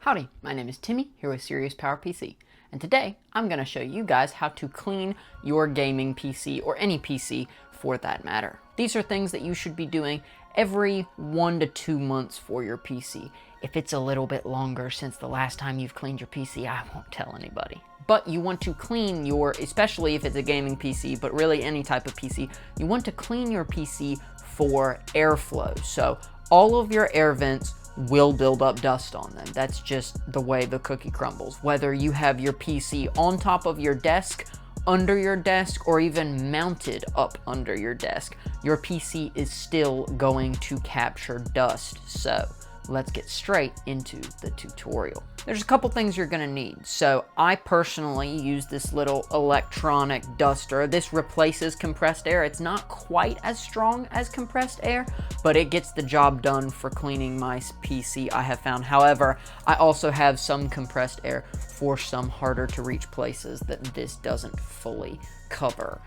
Howdy, my name is Timmy here with Sirius Power PC, and today I'm going to show you guys how to clean your gaming PC or any PC for that matter. These are things that you should be doing every 1 to 2 months for your PC. If it's a little bit longer since the last time you've cleaned your PC, I won't tell anybody. But you want to clean your, especially if it's a gaming PC, but really any type of PC, you want to clean your PC for airflow. So all of your air vents will build up dust on them. That's just the way the cookie crumbles. Whether you have your PC on top of your desk, under your desk, or even mounted up under your desk, your PC is still going to capture dust. So let's get straight into the tutorial. There's a couple things you're gonna need. So I personally use this little electronic duster. This replaces compressed air. It's not quite as strong as compressed air, but it gets the job done for cleaning my PC, I have found. However, I also have some compressed air for some harder to reach places that this doesn't fully cover.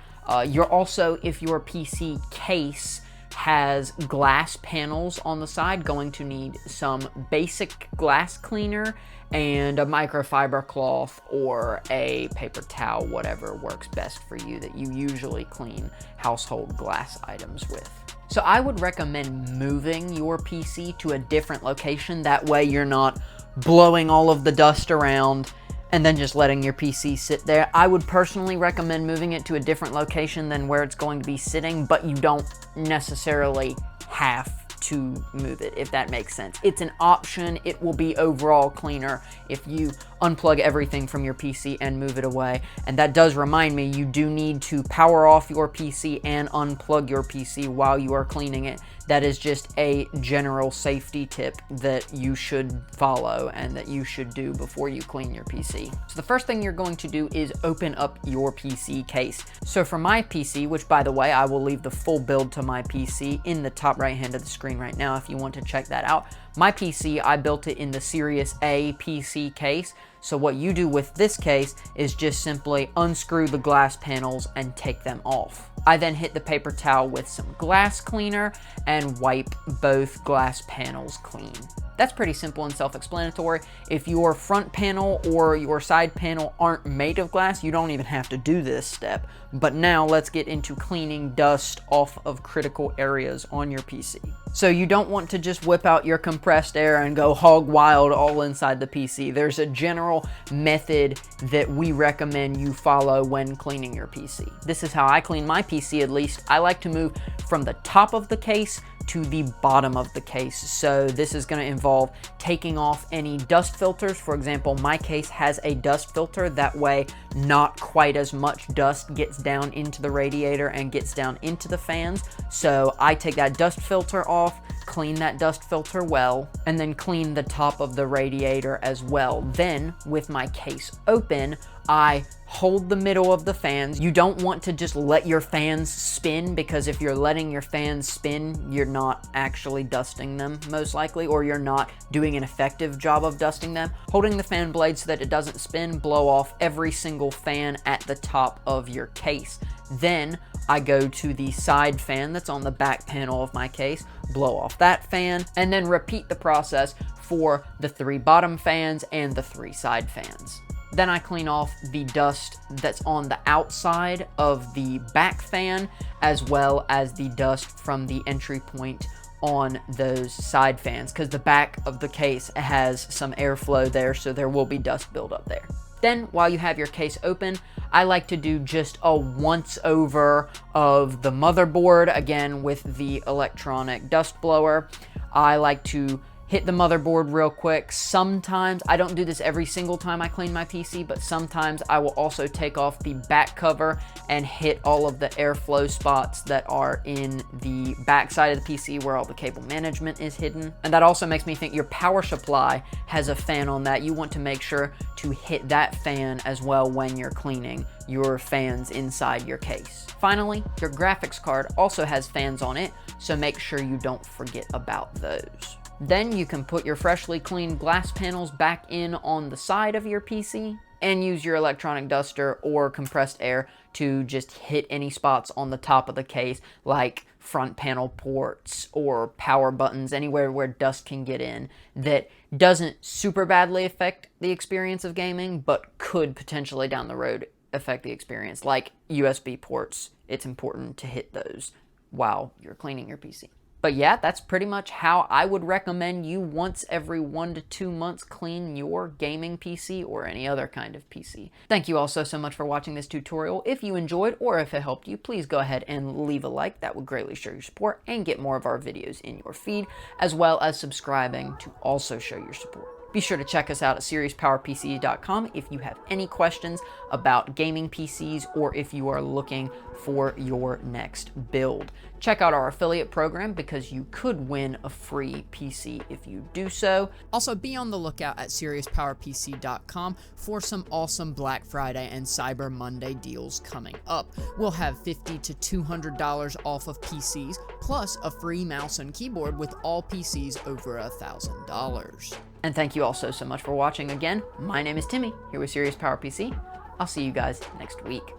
You're also, if your PC case has glass panels on the side, going to need some basic glass cleaner and a microfiber cloth or a paper towel, whatever works best for you that you usually clean household glass items with. So I would recommend moving your PC to a different location. That way you're not blowing all of the dust around and then just letting your PC sit there. I would personally recommend moving it to a different location than where it's going to be sitting, but you don't necessarily have to move it, if that makes sense. It's an option. It will be overall cleaner if you unplug everything from your PC and move it away. And that does remind me, you do need to power off your PC and unplug your PC while you are cleaning it. That is just a general safety tip that you should follow and that you should do before you clean your PC. So the first thing you're going to do is open up your PC case. So for my PC, which by the way, I will leave the full build to my PC in the top right hand of the screen right now if you want to check that out. My PC, I built it in the Sirius A PC case. So what you do with this case is just simply unscrew the glass panels and take them off. I then hit the paper towel with some glass cleaner and wipe both glass panels clean. That's pretty simple and self-explanatory. If your front panel or your side panel aren't made of glass, you don't even have to do this step. But now let's get into cleaning dust off of critical areas on your PC. So you don't want to just whip out your compressed air and go hog wild all inside the PC. There's a general method that we recommend you follow when cleaning your PC. This is how I clean my PC, at least. I like to move from the top of the case to the bottom of the case. So this is going to involve taking off any dust filters. For example, my case has a dust filter. That way, not quite as much dust gets down into the radiator and gets down into the fans. So I take that dust filter off, clean that dust filter well, and then clean the top of the radiator as well. Then, with my case open, I hold the middle of the fans. You don't want to just let your fans spin, because if you're letting your fans spin, you're not actually dusting them, most likely, or you're not doing an effective job of dusting them. Holding the fan blade so that it doesn't spin, blow off every single fan at the top of your case. Then I go to the side fan that's on the back panel of my case, blow off that fan, and then repeat the process for the 3 bottom fans and the 3 side fans. Then I clean off the dust that's on the outside of the back fan, as well as the dust from the entry point on those side fans, because the back of the case has some airflow there, so there will be dust buildup there. Then, while you have your case open, I like to do just a once over of the motherboard, again with the electronic dust blower. I like to hit the motherboard real quick. Sometimes, I don't do this every single time I clean my PC, but sometimes I will also take off the back cover and hit all of the airflow spots that are in the back side of the PC where all the cable management is hidden. And that also makes me think your power supply has a fan on that. You want to make sure to hit that fan as well when you're cleaning your fans inside your case. Finally, your graphics card also has fans on it, so make sure you don't forget about those. Then you can put your freshly cleaned glass panels back in on the side of your PC and use your electronic duster or compressed air to just hit any spots on the top of the case, like front panel ports or power buttons, anywhere where dust can get in, that doesn't super badly affect the experience of gaming, but could potentially down the road affect the experience, like USB ports. It's important to hit those while you're cleaning your PC. But yeah, that's pretty much how I would recommend you once every 1 to 2 months clean your gaming PC or any other kind of PC. Thank you all so much for watching this tutorial. If you enjoyed or if it helped you, please go ahead and leave a like. That would greatly show your support and get more of our videos in your feed, as well as subscribing to also show your support. Be sure to check us out at SiriusPowerPC.com if you have any questions about gaming PCs or if you are looking for your next build. Check out our affiliate program because you could win a free PC if you do so. Also, be on the lookout at SiriusPowerPC.com for some awesome Black Friday and Cyber Monday deals coming up. We'll have $50 to $200 off of PCs, plus a free mouse and keyboard with all PCs over $1,000. And thank you all so much for watching again. My name is Timmy, here with Sirius Power PC. I'll see you guys next week.